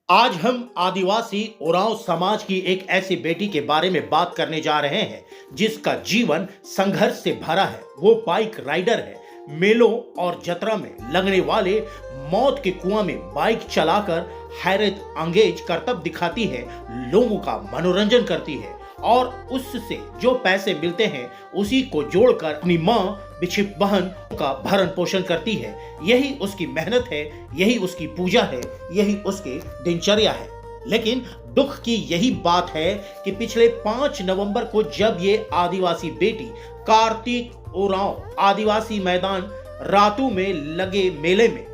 आज हम आदिवासी उरांव समाज की एक ऐसी बेटी के बारे में बात करने जा रहे हैं जिसका जीवन संघर्ष से भरा है। वो बाइक राइडर है। मेलों और जतरा में लगने वाले मौत के कुआं में बाइक चलाकर हैरत अंगेज करतब दिखाती है, लोगों का मनोरंजन करती है और उससे जो पैसे मिलते हैं उसी को जोड़कर अपनी माँ बिछी बहन का भरण पोषण करती है। यही उसकी मेहनत है, यही उसकी पूजा है, यही उसकी दिनचर्या है। लेकिन दुख की यही बात है कि पिछले 5 नवंबर को जब ये आदिवासी बेटी कार्तिक उरांव आदिवासी मैदान रातू में लगे मेले में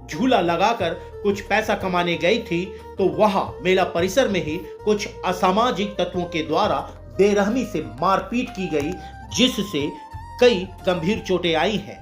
झूला लगाकर कुछ पैसा कमाने गई थी, तो वहां मेला परिसर में ही कुछ असामाजिक तत्वों के द्वारा बेरहमी से मारपीट की गई, जिससे कई गंभीर चोटें आई हैं।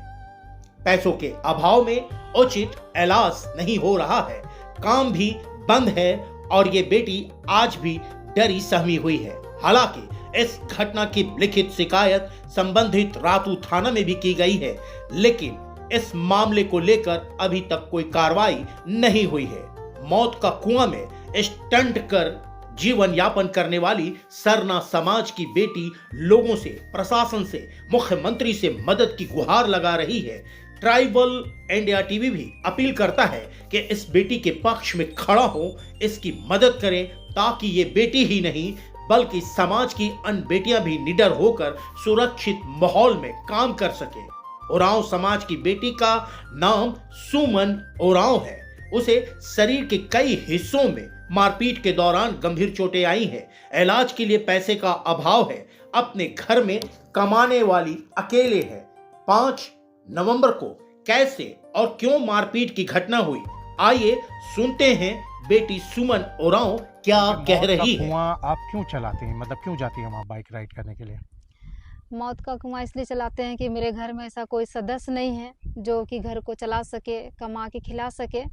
पैसों के अभाव में उचित इलाज नहीं हो रहा है, काम भी बंद है और ये बेटी आज भी डरी सहमी हुई है। हालांकि इस घटना की लिखित शिकायत संबंधित रातू थाना में भी की गई है, लेकिन इस मामले को लेकर अभी तक कोई कार्रवाई नहीं हुई है। मौत का कुआं में स्टंट कर जीवन यापन करने वाली सरना समाज की बेटी लोगों से, प्रशासन से, मुख्यमंत्री से मदद की गुहार लगा रही है। ट्राइबल इंडिया टीवी भी अपील करता है कि इस बेटी के पक्ष में खड़ा हो, इसकी मदद करें, ताकि ये बेटी ही नहीं बल्कि समाज की अन्य बेटियां भी निडर होकर सुरक्षित माहौल में काम कर सके। उरांव समाज की बेटी का नाम सुमन उरांव है। उसे शरीर के कई हिस्सों में मारपीट के दौरान गंभीर चोटें आई हैं। इलाज के लिए पैसे का अभाव है। अपने घर में कमाने वाली अकेले है। 5 नवंबर को कैसे और क्यों मारपीट की घटना हुई, आइए सुनते हैं बेटी सुमन उरांव क्या कह रही है। कुआं आप क्यों चलाते हैं, मतलब क्यों जाती है वहाँ बाइक राइड करने के लिए? मौत का कुआं इसलिए चलाते हैं कि मेरे घर में ऐसा कोई सदस्य नहीं है जो कि घर को चला सके, कमा के खिला सके।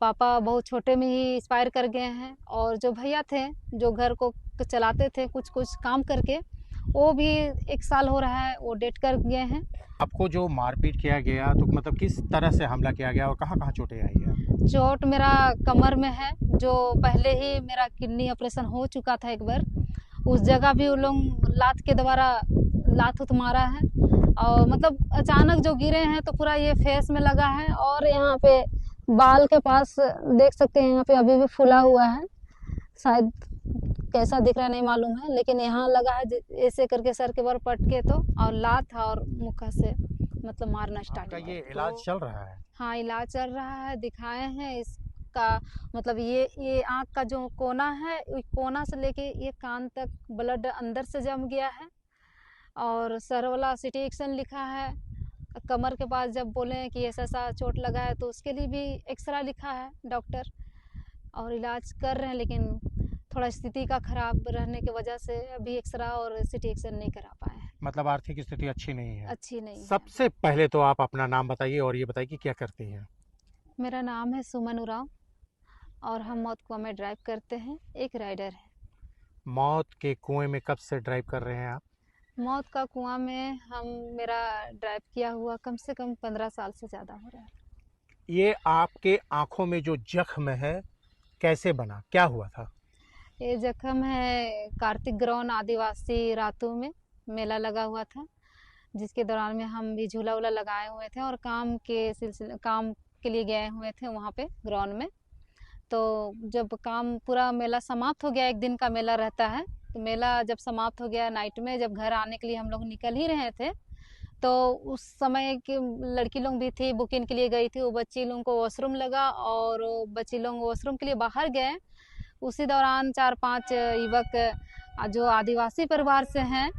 पापा बहुत छोटे में ही एक्सपायर कर गए हैं और जो भैया थे जो घर को चलाते थे कुछ कुछ काम करके, वो भी 1 साल हो रहा है, वो डेथ कर गए हैं। आपको जो मारपीट किया गया तो मतलब किस तरह से हमला किया गया और कहाँ कहाँ चोटें आई है? चोट मेरा कमर में है, जो पहले ही मेरा किडनी ऑपरेशन हो चुका था एक बार। उस जगह भी वो लोग लात के द्वारा लात उत मारा है और मतलब अचानक जो गिरे हैं तो पूरा ये फेस में लगा है और यहाँ पे बाल के पास देख सकते हैं, यहाँ पे अभी भी फूला हुआ है। शायद कैसा दिख रहा है नहीं मालूम है, लेकिन यहाँ लगा है ऐसे करके सर के बार पट के तो, और लात और मुक्का से मतलब मारना स्टार्ट आपका किया। ये इलाज चल रहा है? हाँ, इलाज चल रहा है, दिखाए हैं। इसका मतलब ये आँख का जो कोना है, कोना से लेके ये कान तक ब्लड अंदर से जम गया है और सर वाला सिटी एक्शन लिखा है। कमर के पास जब बोले कि ऐसा ऐसा चोट लगा है तो उसके लिए भी एक्सरा लिखा है डॉक्टर, और इलाज कर रहे हैं, लेकिन थोड़ा स्थिति का खराब रहने की वजह से अभी एक्सरा और सिटी एक्शन नहीं करा पाए हैं। मतलब आर्थिक स्थिति अच्छी नहीं है? अच्छी नहीं है। सबसे पहले तो आप अपना नाम बताइए और ये बताइए कि क्या करती हैं। मेरा नाम है सुमन उरांव और हम मौत कुआं में ड्राइव करते हैं, एक राइडर है। मौत के कुएं में कब से ड्राइव कर रहे हैं आप? मौत का कुआं में मेरा ड्राइव किया हुआ कम से कम 15 साल से ज़्यादा हो रहा है। ये आपके आंखों में जो जख्म है कैसे बना, क्या हुआ था? ये जख्म है कार्तिक ग्राउंड आदिवासी रातू में मेला लगा हुआ था, जिसके दौरान में हम भी झूला वूला लगाए हुए थे और काम के लिए गए हुए थे वहाँ पे ग्राउंड में। तो जब काम पूरा मेला समाप्त हो गया, 1 दिन का मेला रहता है, तो मेला जब समाप्त हो गया नाइट में जब घर आने के लिए हम लोग निकल ही रहे थे, तो उस समय की लड़की लोग भी थी, बुकिंग के लिए गई थी। वो बच्ची लोगों को वॉशरूम लगा और बच्ची लोग वॉशरूम के लिए बाहर गए। उसी दौरान 4-5 युवक जो आदिवासी परिवार से हैं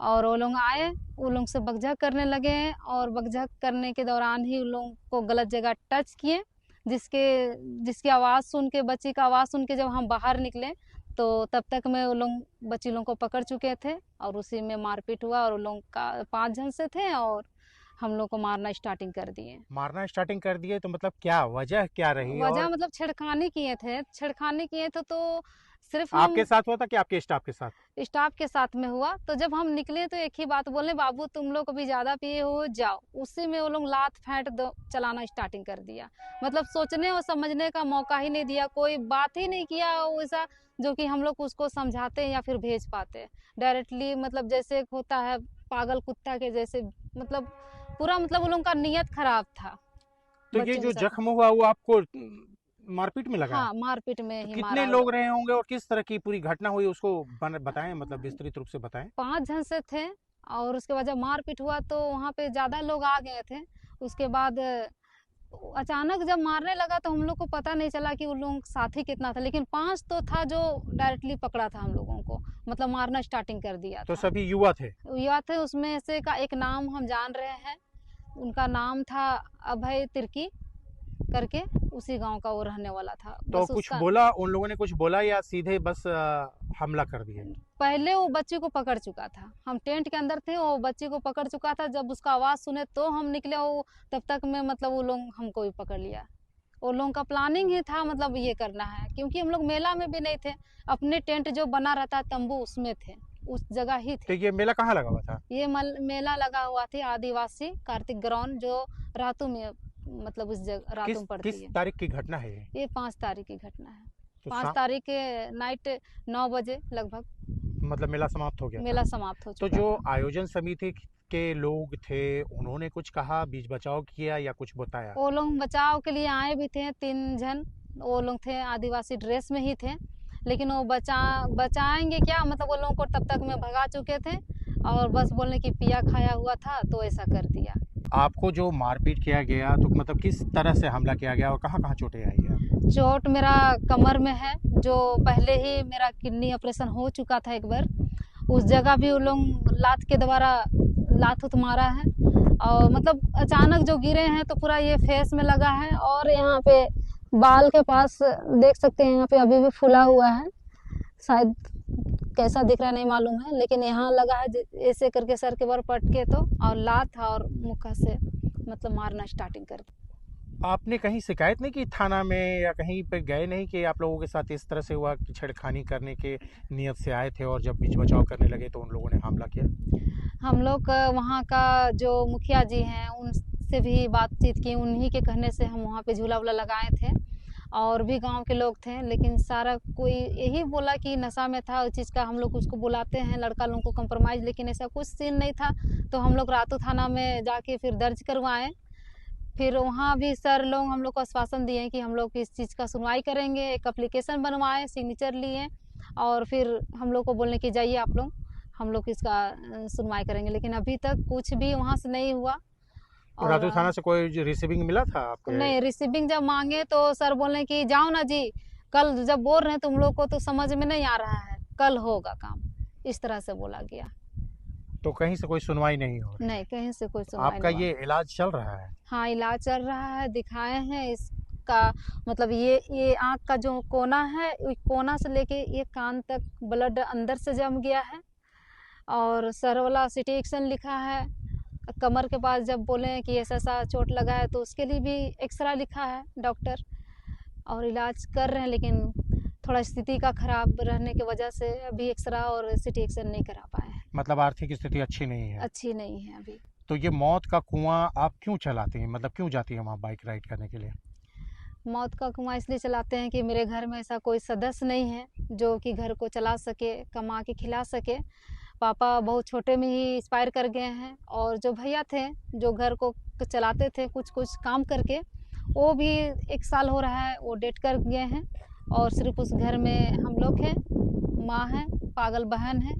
और वो लोग आए, वो लोग से बकझक करने लगे और बकझक करने के दौरान ही उन लोगों को गलत जगह टच किए, जिसकी आवाज़ सुन के, बच्ची का आवाज़ सुन के जब हम बाहर निकले तो तब तक में वो लोग बच्ची लोगों को पकड़ चुके थे और उसी में मारपीट हुआ और वो लोग का 5 जन से थे और हम लोग को मारना स्टार्टिंग कर दिए। मारना स्टार्टिंग कर दिए तो मतलब क्या वजह क्या रही? वजह और मतलब छेड़खानी किए थे तो सिर्फ हम आपके साथ हुआ था कि आपके स्टाफ के साथ? स्टाफ के साथ में हुआ। तो जब हम निकले तो एक ही बात बोले, बाबू तुम लोग अभी ज्यादा पिए हो, जाओ। उसी में वो लोग लात फेंट चलाना स्टार्टिंग कर दिया। मतलब सोचने और समझने का मौका ही नहीं दिया, कोई बात ही नहीं किया वैसा जो कि हम लोग उसको समझाते या फिर भेज पाते। डायरेक्टली मतलब जैसे होता है पागल कुत्ता के जैसे, मतलब पूरा मतलब वो लोगों का नियत खराब था तो ये बच्चों के जो साथ। जख्म हुआ वो आपको मारपीट में लगा है? हाँ, मारपीट में तो ही कितने मारा वो लोग लोग। रहे होंगे और किस तरह की पूरी घटना हुई उसको बताएं, मतलब विस्तृत रूप से बताएं। 5 जन से थे और उसके बाद जब मारपीट हुआ तो वहाँ पे ज़्यादा लोग आ गए थे। उसके बाद अचानक जब मारने लगा तो हम लोग को पता नहीं चला कि उन लोगों का साथी कितना था, लेकिन 5 तो था जो डायरेक्टली पकड़ा था हम लोगों को, मतलब मारना स्टार्टिंग कर दिया तो था। सभी युवा थे? युवा थे, उसमें से का एक नाम हम जान रहे हैं, उनका नाम था अभय तिर्की करके, उसी गांव का वो रहने वाला था। तो बस कुछ उसका बोला उन लोगों ने, कुछ बोला या सीधे बस हमला कर दिए? पहले वो बच्ची को पकड़ चुका था, हम टेंट के अंदर थे, वो बच्ची को पकड़ चुका था। जब उसका आवाज़ सुने तो हम निकले, वो तब तक में मतलब वो लोग हमको भी पकड़ लिया। वो लोगों का प्लानिंग ही था, मतलब ये करना है, क्योंकि हम लोग मेला में भी नहीं थे, अपने टेंट जो बना रहता है तंबू उसमें थे, उस जगह ही तो थे। ये मेला कहाँ लगा हुआ था? ये मेला लगा हुआ थी आदिवासी कार्तिक ग्राउंड, जो रातू में, मतलब उस जगह रातू में पड़ती किस है। तारीख की घटना है ये? ये 5 तारीख की घटना है। तो 5 तारीख के नाइट 9 बजे लगभग मतलब मेला समाप्त हो गया था? मेला समाप्त हो तो चुका जो था। आयोजन समिति के लोग थे उन्होंने कुछ कहा, बीच बचाव किया या कुछ बताया? वो लोग बचाव के लिए आए भी थे 3 जन, वो लोग थे आदिवासी ड्रेस में ही थे, लेकिन वो बचाएंगे क्या, मतलब वो लोगों को तब तक में भगा चुके थे और बस बोलने की पिया खाया हुआ था तो ऐसा कर दिया। आपको जो मारपीट किया गया तो मतलब किस तरह से हमला किया गया और कहाँ कहाँ चोटें आई है? चोट मेरा कमर में है, जो पहले ही मेरा किडनी ऑपरेशन हो चुका था एक बार, उस जगह भी वो लोग लात के द्वारा लात उत मारा है। और मतलब अचानक जो गिरे हैं तो पूरा ये फेस में लगा है, और यहाँ पे बाल के पास देख सकते हैं, यहाँ पे अभी भी फूला हुआ है, शायद कैसा दिख रहा है नहीं मालूम है, लेकिन यहाँ लगा है ऐसे करके सर के बार पटके तो, और लात और मुक्का से मतलब मारना स्टार्टिंग कर। आपने कहीं शिकायत नहीं की थाना में या कहीं पे गए नहीं कि आप लोगों के साथ इस तरह से हुआ कि छेड़खानी करने के नियत से आए थे और जब बीच बचाव करने लगे तो उन लोगों ने हमला किया? हम लोग वहाँ का जो मुखिया जी हैं उनसे भी बातचीत की, उन्हीं के कहने से हम वहाँ पे झूला वूला लगाए थे, और भी गांव के लोग थे, लेकिन सारा कोई यही बोला कि नशा में था, उस चीज़ का हम लोग उसको बुलाते हैं लड़का लोगों को कंप्रोमाइज़, लेकिन ऐसा कुछ सीन नहीं था। तो हम लोग रातू थाना में जाके फिर दर्ज करवाएं, फिर वहाँ भी सर लोग हम लोग को आश्वासन दिए कि हम लोग इस चीज़ का सुनवाई करेंगे, एक एप्लीकेशन बनवाए, सिग्नेचर लिए, और फिर हम लोग को बोलने की जाइए आप लोग, हम लोग इसका सुनवाई करेंगे, लेकिन अभी तक कुछ भी वहाँ से नहीं हुआ। तो और रातू थाना से कोई रिसीविंग मिला था आपके? नहीं, रिसीविंग जब मांगे तो सर बोले कि जाओ ना जी, कल जब बोल रहे हैं तुम लोग को तो समझ में नहीं आ रहा है, कल होगा काम, इस तरह से बोला गया। तो कहीं से कोई सुनवाई नहीं हो रही? नहीं, कहीं से कोई सुनवाई आपका नहीं हुआ। ये इलाज चल रहा है? हाँ, इलाज चल रहा है, दिखाए हैं इसका, मतलब ये आँख का जो कोना है, उस कोना से लेके ये कान तक ब्लड अंदर से जम गया है, और सर वाला सिटी एक्शन लिखा है। कमर के पास जब बोले हैं कि ऐसा ऐसा चोट लगा है तो उसके लिए भी एक्सरे लिखा है डॉक्टर, और इलाज कर रहे हैं, लेकिन थोड़ा स्थिति का खराब रहने की वजह से अभी एक्सरे और सिटी एक्शन नहीं करा पाए हैं। मतलब आर्थिक स्थिति अच्छी नहीं है? अच्छी नहीं है अभी। तो ये मौत का कुआं आप क्यों चलाते हैं, मतलब क्यों जाती हैं वहाँ बाइक राइड करने के लिए? मौत का कुआं इसलिए चलाते हैं कि मेरे घर में ऐसा कोई सदस्य नहीं है जो कि घर को चला सके, कमा के खिला सके। पापा बहुत छोटे में ही एक्सपायर कर गए हैं, और जो भैया थे जो घर को चलाते थे कुछ कुछ काम करके, वो भी 1 साल हो रहा है वो डेथ कर गए हैं, और सिर्फ उस घर में हम लोग हैं, माँ है, पागल बहन है,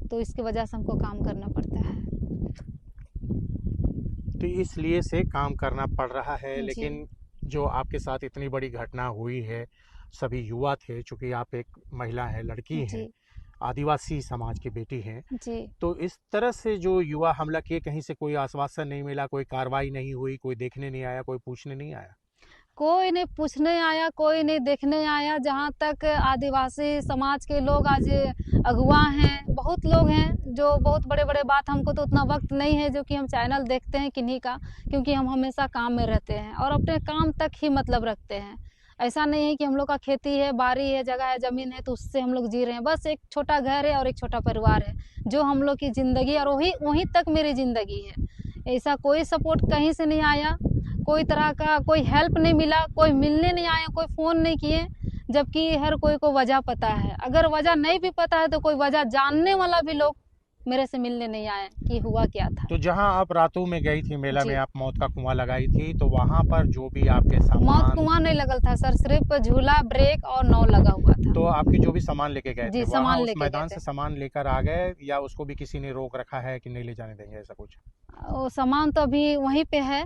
तो इसकी वजह से हमको काम करना पड़ता है। तो इसलिए से काम करना पड़ रहा है। जी। लेकिन जो आपके साथ इतनी बड़ी घटना हुई है, सभी युवा थे, चूंकि आप एक महिला है, लड़की हैं, जी आदिवासी समाज की बेटी हैं, जी। तो इस तरह से जो युवा हमला किए, कहीं से कोई आश्वासन नहीं मिला, कोई कार्रवाई नहीं हुई, कोई देखने नहीं आया, कोई पूछने नहीं आया? कोई नहीं पूछने आया, कोई नहीं देखने आया। जहाँ तक आदिवासी समाज के लोग आज अगुआ हैं, बहुत लोग हैं जो बहुत बड़े बड़े बात, हमको तो उतना वक्त नहीं है जो कि हम चैनल देखते हैं किन्हीं का, क्योंकि हम हमेशा काम में रहते हैं और अपने काम तक ही मतलब रखते हैं। ऐसा नहीं है कि हम लोग का खेती है, बाड़ी है, जगह है, ज़मीन है तो उससे हम लोग जी रहे हैं। बस एक छोटा घर है और एक छोटा परिवार है जो हम लोग की ज़िंदगी, और वहीं तक मेरी ज़िंदगी है। ऐसा कोई सपोर्ट कहीं से नहीं आया, कोई तरह का कोई हेल्प नहीं मिला, कोई मिलने नहीं आया, कोई फ़ोन नहीं किए, जबकि हर कोई को वजह पता है। अगर वजह नहीं भी पता है तो कोई वजह जानने वाला भी लोग मेरे से मिलने नहीं आए कि हुआ क्या था। तो जहाँ आप रातू में गई थी मेला जी। में, आप मौत का कुआं लगाई थी, तो वहाँ पर जो भी आपके मौत सामान, कुआं नहीं लगल था सर, सिर्फ झूला, ब्रेक और नाव लगा हुआ था। तो आपके जो भी सामान लेके गए जी, थे, सामान वहाँ उस लेके मैदान गए से थे। सामान लेकर आ गए, या उसको भी किसी ने रोक रखा है कि नहीं ले जाने देंगे, ऐसा कुछ? वो सामान तो अभी वहीं पे है,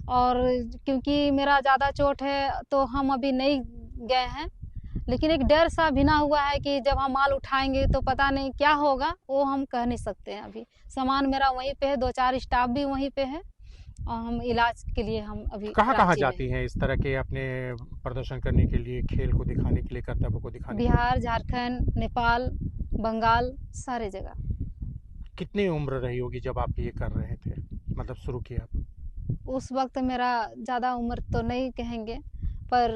और क्योंकि मेरा ज़्यादा चोट है तो हम अभी नहीं गए हैं। लेकिन एक डर सा भिना हुआ है कि जब हम माल उठाएंगे तो पता नहीं क्या होगा, वो हम कह नहीं सकते हैं। अभी सामान मेरा वहीं पे है, 2-4 स्टाफ भी वहीं पे है, और हम इलाज के लिए हम अभी कहाँ कहाँ रांची में जाती हैं इस तरह के अपने प्रदर्शन करने के लिए, खेल को दिखाने के लिए, कर्तव्य को दिखाने के लिए? बिहार, झारखंड, नेपाल, बंगाल, सारे जगह। कितनी उम्र रही होगी जब आप ये कर रहे थे, मतलब शुरू किया? उस वक्त मेरा ज़्यादा उम्र तो नहीं कहेंगे, पर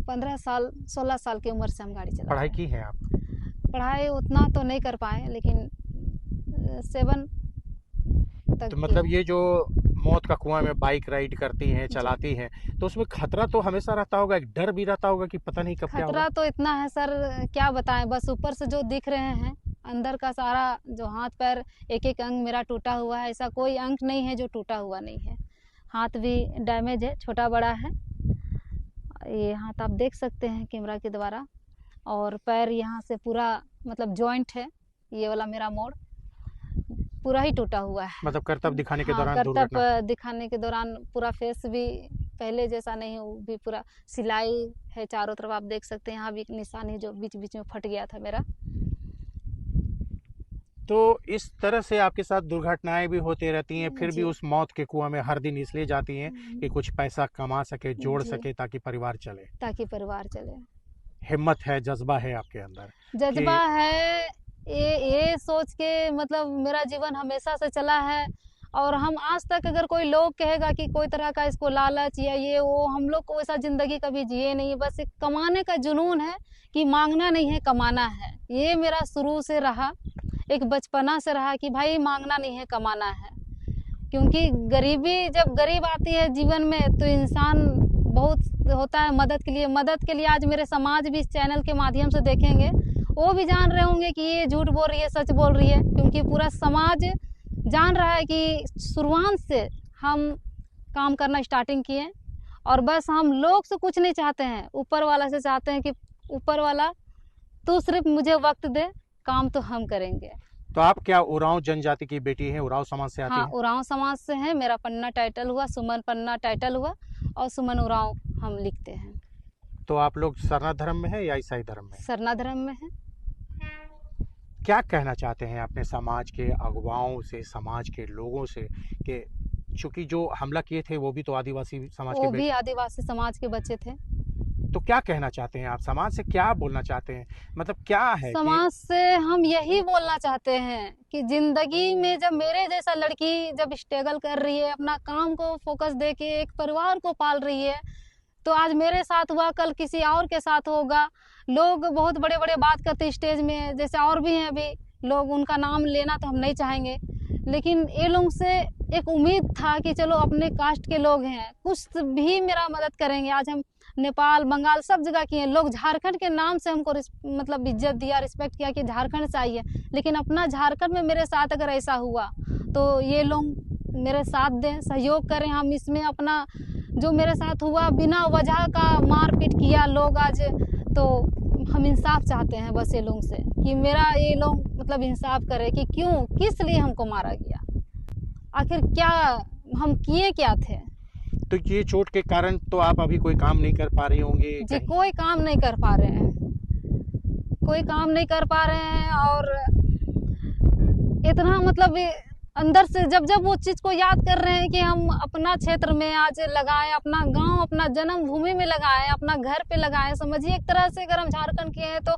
15 साल 16 साल की उम्र से हम गाड़ी चला पढ़ाई रहे की है आप? हैं। पढ़ाई उतना तो नहीं कर पाए, लेकिन 7 तक तो की मतलब है। ये जो मौत का कुआं में बाइक राइड करती हैं, चलाती हैं, तो उसमें खतरा तो हमेशा रहता होगा, एक डर भी रहता होगा कि पता नहीं कब क्या होगा? खतरा तो इतना है सर, क्या बताएं। बस ऊपर से जो दिख रहे हैं, अंदर का सारा जो हाथ पैर, एक एक अंग मेरा टूटा हुआ है। ऐसा कोई अंग नहीं है जो टूटा हुआ नहीं है। हाथ भी डैमेज है, छोटा बड़ा है। ये हाथ आप देख सकते हैं कैमरा के द्वारा, और पैर यहाँ से पूरा मतलब जॉइंट है, ये वाला मेरा मोड़ पूरा ही टूटा हुआ है। मतलब कर्तव्य दिखाने के हाँ, दौरान दुर्घटना? कर्तव्य दिखाने के दौरान पूरा फेस भी पहले जैसा नहीं है, वो भी पूरा सिलाई है चारों तरफ, आप देख सकते हैं। यहाँ भी एक निशान है जो बीच बीच में फट गया था मेरा। तो इस तरह से आपके साथ दुर्घटनाएं भी होती रहती हैं, फिर भी जी। उस मौत के कुआं में हर दिन इसलिए जाती हैं कि कुछ पैसा कमा सके, जोड़ जी। सके, ताकि परिवार चले। ताकि परिवार चले। हिम्मत है, जज्बा है आपके अंदर जज्बा कि है, ये सोच के मतलब मेरा जीवन हमेशा से चला है। और हम आज तक, अगर कोई लोग कहेगा कि कोई तरह का इसको लालच या ये वो, हम लोग को वैसा ज़िंदगी कभी जिए नहीं। बस एक कमाने का जुनून है कि मांगना नहीं है, कमाना है। ये मेरा शुरू से रहा, एक बचपना से रहा कि भाई मांगना नहीं है, कमाना है। क्योंकि गरीबी, जब गरीब आती है जीवन में तो इंसान बहुत होता है मदद के लिए। आज मेरे समाज भी इस चैनल के माध्यम से देखेंगे, वो भी जान रहे होंगे कि ये झूठ बोल रही है, सच बोल रही है। क्योंकि पूरा समाज जान रहा है कि शुरुआत से हम काम करना स्टार्टिंग किए, और बस हम लोग से कुछ नहीं चाहते हैं, ऊपर वाला से चाहते हैं कि ऊपर वाला तू सिर्फ मुझे वक्त दे, काम तो हम करेंगे। तो आप क्या उरांव जनजाति की बेटी हैं, उरांव समाज से आती हाँ, हैं? उरांव समाज से है। मेरा पन्ना टाइटल हुआ, सुमन पन्ना टाइटल हुआ, और सुमन उरांव हम लिखते हैं। तो आप लोग सरना धर्म में है या ईसाई धर्म में? सरना धर्म में है। क्या कहना चाहते हैं अपने समाज के अगुवाओं से, समाज के लोगों से, कि चूंकि जो हमला किए थे वो भी तो आदिवासी समाज वो के भी आदिवासी समाज के बच्चे थे। तो क्या कहना चाहते हैं आप, समाज से क्या बोलना चाहते हैं, मतलब क्या है समाज से हम यही बोलना चाहते हैं कि जिंदगी में जब मेरे जैसा लड़की जब स्ट्रगल कर रही है, अपना काम को फोकस दे के एक परिवार को पाल रही है, तो आज मेरे साथ हुआ, कल किसी और के साथ होगा। लोग बहुत बड़े बड़े बात करते स्टेज में, जैसे और भी हैं अभी लोग, उनका नाम लेना तो हम नहीं चाहेंगे, लेकिन ये लोगों से एक उम्मीद था कि चलो अपने कास्ट के लोग हैं, कुछ भी मेरा मदद करेंगे। आज हम नेपाल, बंगाल सब जगह किए हैं। लोग झारखंड के नाम से हमको मतलब इज्जत दिया, रिस्पेक्ट किया कि झारखंड से आई है, लेकिन अपना झारखंड में मेरे साथ अगर ऐसा हुआ तो ये लोग मेरे साथ दें, सहयोग करें। हम इसमें अपना जो मेरे साथ हुआ, बिना वजह का मारपीट किया लोग आज, तो हम इंसाफ चाहते हैं बस ये लोग से कि मेरा ये लोग मतलब इंसाफ करे कि क्यों, किस लिए हमको मारा गया, आखिर क्या हम किए क्या थे। तो ये चोट के कारण तो आप अभी कोई काम नहीं कर पा रही होंगी? जी, कोई काम नहीं कर पा रहे हैं, कोई काम नहीं कर पा रहे हैं। और इतना मतलब अंदर से जब जब वो चीज़ को याद कर रहे हैं कि हम अपना क्षेत्र में आज लगाएं, अपना गांव, अपना जन्म भूमि में लगाएं, अपना घर पे लगाएं। समझिए एक तरह से अगर हम झारखंड के हैं तो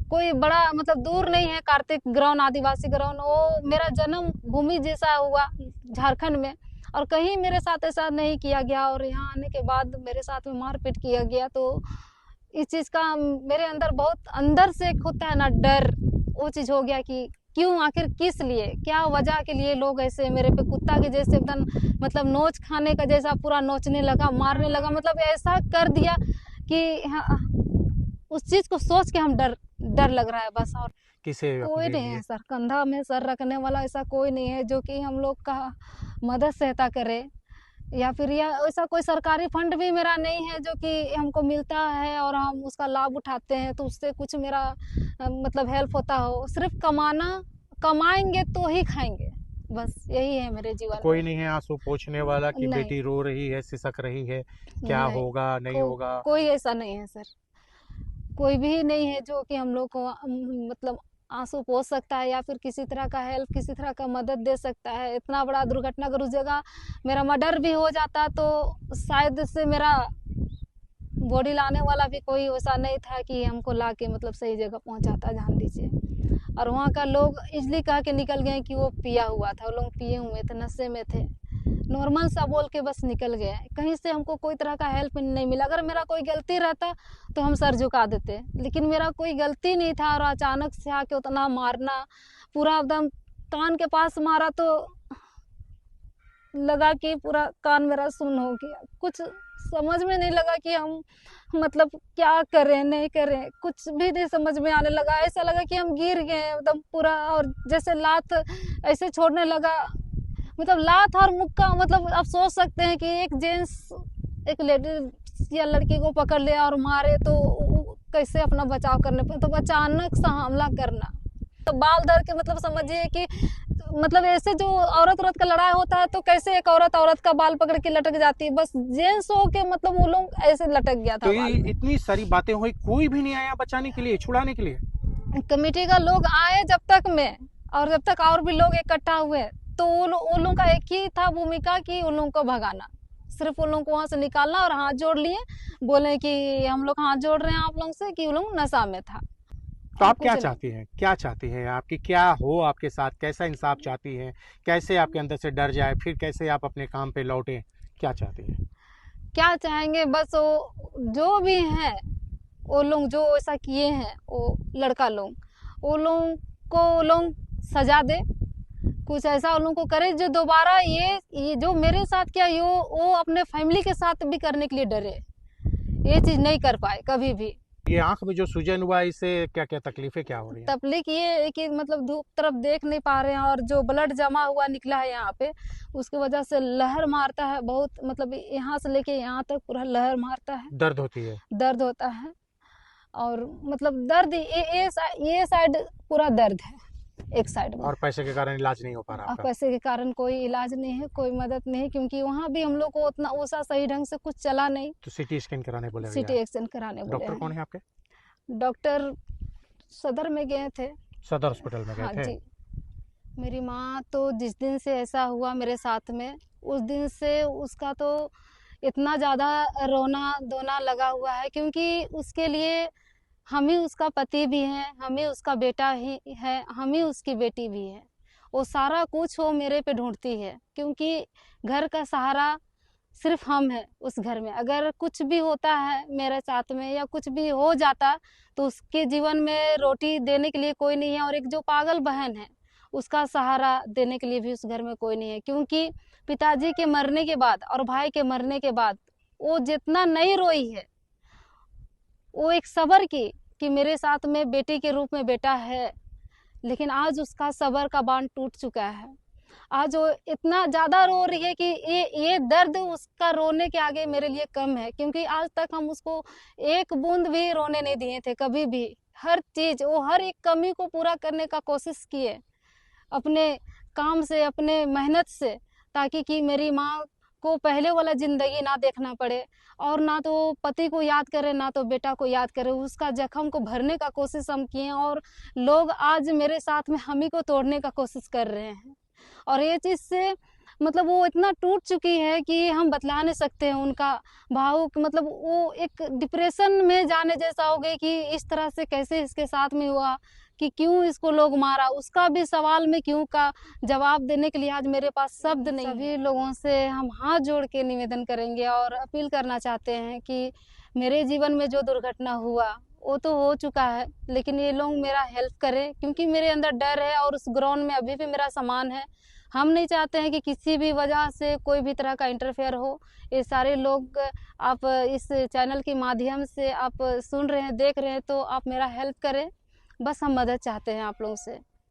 कोई बड़ा मतलब दूर नहीं है कार्तिक ग्राउंड, आदिवासी ग्राउंड, वो मेरा जन्म भूमि जैसा हुआ झारखंड में। और कहीं मेरे साथ ऐसा नहीं किया गया और यहाँ आने के बाद मेरे साथ में मारपीट किया गया। तो इस चीज़ का मेरे अंदर बहुत अंदर से एक होता है ना डर, वो चीज़ हो गया कि क्यों, आखिर किस लिए, क्या वजह के लिए लोग ऐसे मेरे पे कुत्ता के जैसे एकदम मतलब नोच खाने का जैसा पूरा नोचने लगा, मारने लगा, मतलब ऐसा कर दिया कि हाँ, उस चीज़ को सोच के हम डर लग रहा है बस। और किसे कोई अपने नहीं लिए? है सर, कंधा में सर रखने वाला ऐसा कोई नहीं है जो कि हम लोग का मदद सहायता करे, या फिर या ऐसा कोई सरकारी फंड भी मेरा नहीं है जो कि हमको मिलता है और हम उसका लाभ उठाते हैं तो उससे कुछ मेरा मतलब हेल्प होता हो। सिर्फ कमाएंगे तो ही खाएंगे, बस यही है मेरे जीवन कोई में। नहीं है आंसू पोंछने वाला कि नहीं, बेटी रो रही है, सिसक रही है, क्या नहीं, होगा नहीं होगा? कोई ऐसा नहीं है सर, कोई भी नहीं है जो कि हम लोग को मतलब आंसू पोंछ सकता है या फिर किसी तरह का हेल्प, किसी तरह का मदद दे सकता है। इतना बड़ा दुर्घटना अगर उस जगह मेरा मर्डर भी हो जाता तो शायद से मेरा बॉडी लाने वाला भी कोई ऐसा नहीं था कि हमको ला के मतलब सही जगह पहुंचाता, जान लीजिए। और वहाँ का लोग इजली कह के निकल गए कि वो पिया हुआ था, वो लोग पिए हुए थे, नशे में थे, नॉर्मल सा बोल के बस निकल गए। कहीं से हमको कोई तरह का हेल्प नहीं मिला। अगर मेरा कोई गलती रहता तो हम सर झुका देते, लेकिन मेरा कोई गलती नहीं था और अचानक से आके उतना मारना, पूरा एकदम कान के पास मारा तो लगा कि पूरा कान मेरा सुन हो गया। कुछ समझ में नहीं लगा कि हम मतलब क्या करें नहीं करें, कुछ भी नहीं समझ में आने लगा। ऐसा लगा कि हम गिर गए एकदम पूरा, और जैसे लात ऐसे छोड़ने लगा, मतलब लात और मुक्का, मतलब आप सोच सकते हैं कि एक जेंट्स एक लेडी या लड़की को पकड़ ले और मारे तो कैसे अपना बचाव करने पर, तो अचानक सा हमला करना, तो बाल धर के मतलब समझिए कि मतलब ऐसे जो औरत का लड़ाई होता है तो कैसे एक औरत का बाल पकड़ के लटक जाती है, बस जेंट्स हो के मतलब वो लोग ऐसे लटक गया था तो बाल ये में। इतनी सारी बातें हुई, कोई भी नहीं आया बचाने के लिए, छुड़ाने के लिए? कमेटी का लोग आए जब तक में, और जब तक और भी लोग इकट्ठा हुए तो वो लोगों का एक ही था भूमिका कि उन लोगों को भगाना, सिर्फ उन लोगों को वहां से निकालना, और हाथ जोड़ लिए, बोले कि हम लोग हाथ जोड़ रहे हैं आप लोगों से, कि वो लोग नशा में था। तो आप कुछ क्या नहीं। चाहती हैं, क्या चाहती हैं आपकी, क्या हो आपके साथ, कैसा इंसाफ चाहती हैं, कैसे आपके अंदर से डर जाए, फिर कैसे आप अपने काम पे लौटें, क्या चाहती हैं? क्या चाहेंगे, बस वो जो भी है, वो लोग जो ऐसा किए हैं, वो लड़का लोग, वो लोग को वो लोग सजा दे, कुछ ऐसा उन लोगों को करे जो दोबारा ये जो मेरे साथ किया ये वो अपने फैमिली के साथ भी करने के लिए डरे, ये चीज नहीं कर पाए कभी भी। ये आंख में जो सूजन हुआ है, इससे क्या क्या तकलीफें क्या हो रही हैं? तकलीफ ये है कि मतलब धूप तरफ देख नहीं पा रहे हैं, और जो ब्लड जमा हुआ निकला है यहाँ पे, उसकी वजह से लहर मारता है बहुत, मतलब यहाँ से लेके यहाँ तक पूरा लहर मारता है, दर्द होती है? दर्द होता है। और मतलब दर्द ये साइड पूरा दर्द है, एक साइड में। और पैसे के कारण इलाज नहीं हो पा रहा और आपका? पैसे के कारण कोई इलाज नहीं है, कोई मदद नहीं है, क्योंकि वहाँ भी हम लोग को उतना वैसा सही ढंग से कुछ चला नहीं। तो सिटी स्कैन कराने बोला गया सिटी है? एक्शन कराने बोले डॉक्टर कौन हैं। है आपके? डॉक्टर सदर में गए थे। सदर हॉस्पिटल में हाँ गए थे? जी। मेरी माँ तो जिस दिन से ऐसा हुआ मेरे साथ में, उस दिन से उसका तो इतना ज़्यादा रोना धोना लगा हुआ है, क्योंकि उसके लिए हम ही उसका पति भी हैं, हम ही उसका बेटा ही है, हम ही उसकी बेटी भी है। वो सारा कुछ वो मेरे पे ढूंढती है, क्योंकि घर का सहारा सिर्फ हम हैं उस घर में। अगर कुछ भी होता है मेरे साथ में या कुछ भी हो जाता तो उसके जीवन में रोटी देने के लिए कोई नहीं है, और एक जो पागल बहन है उसका सहारा देने के लिए भी उस घर में कोई नहीं है। क्योंकि पिताजी के मरने के बाद और भाई के मरने के बाद वो जितना नहीं रोई है, वो एक सब्र की कि मेरे साथ में बेटी के रूप में बेटा है, लेकिन आज उसका सब्र का बांध टूट चुका है। आज वो इतना ज़्यादा रो रही है कि ये दर्द उसका रोने के आगे मेरे लिए कम है, क्योंकि आज तक हम उसको एक बूंद भी रोने नहीं दिए थे कभी भी। हर चीज़ वो हर एक कमी को पूरा करने का कोशिश किए अपने काम से, अपने मेहनत से, ताकि कि मेरी माँ को पहले वाला ज़िंदगी ना देखना पड़े, और ना तो पति को याद करे ना तो बेटा को याद करे। उसका जख्म को भरने का कोशिश हम किए, और लोग आज मेरे साथ में हम ही को तोड़ने का कोशिश कर रहे हैं। और ये चीज़ से मतलब वो इतना टूट चुकी है कि हम बतला नहीं सकते हैं उनका भाव। मतलब वो एक डिप्रेशन में जाने जैसा हो गई कि इस तरह से कैसे इसके साथ में हुआ, कि क्यों इसको लोग मारा, उसका भी सवाल में क्यों का जवाब देने के लिए आज मेरे पास शब्द नहीं। सभी लोगों से हम हाथ जोड़ के निवेदन करेंगे और अपील करना चाहते हैं कि मेरे जीवन में जो दुर्घटना हुआ वो तो हो चुका है, लेकिन ये लोग मेरा हेल्प करें, क्योंकि मेरे अंदर डर है और उस ग्राउंड में अभी भी मेरा सामान है। हम नहीं चाहते हैं कि किसी भी वजह से कोई भी तरह का इंटरफेयर हो। ये सारे लोग आप इस चैनल के माध्यम से आप सुन रहे हैं, देख रहे हैं, तो आप मेरा हेल्प करें, बस हम मदद चाहते हैं आप लोगों से।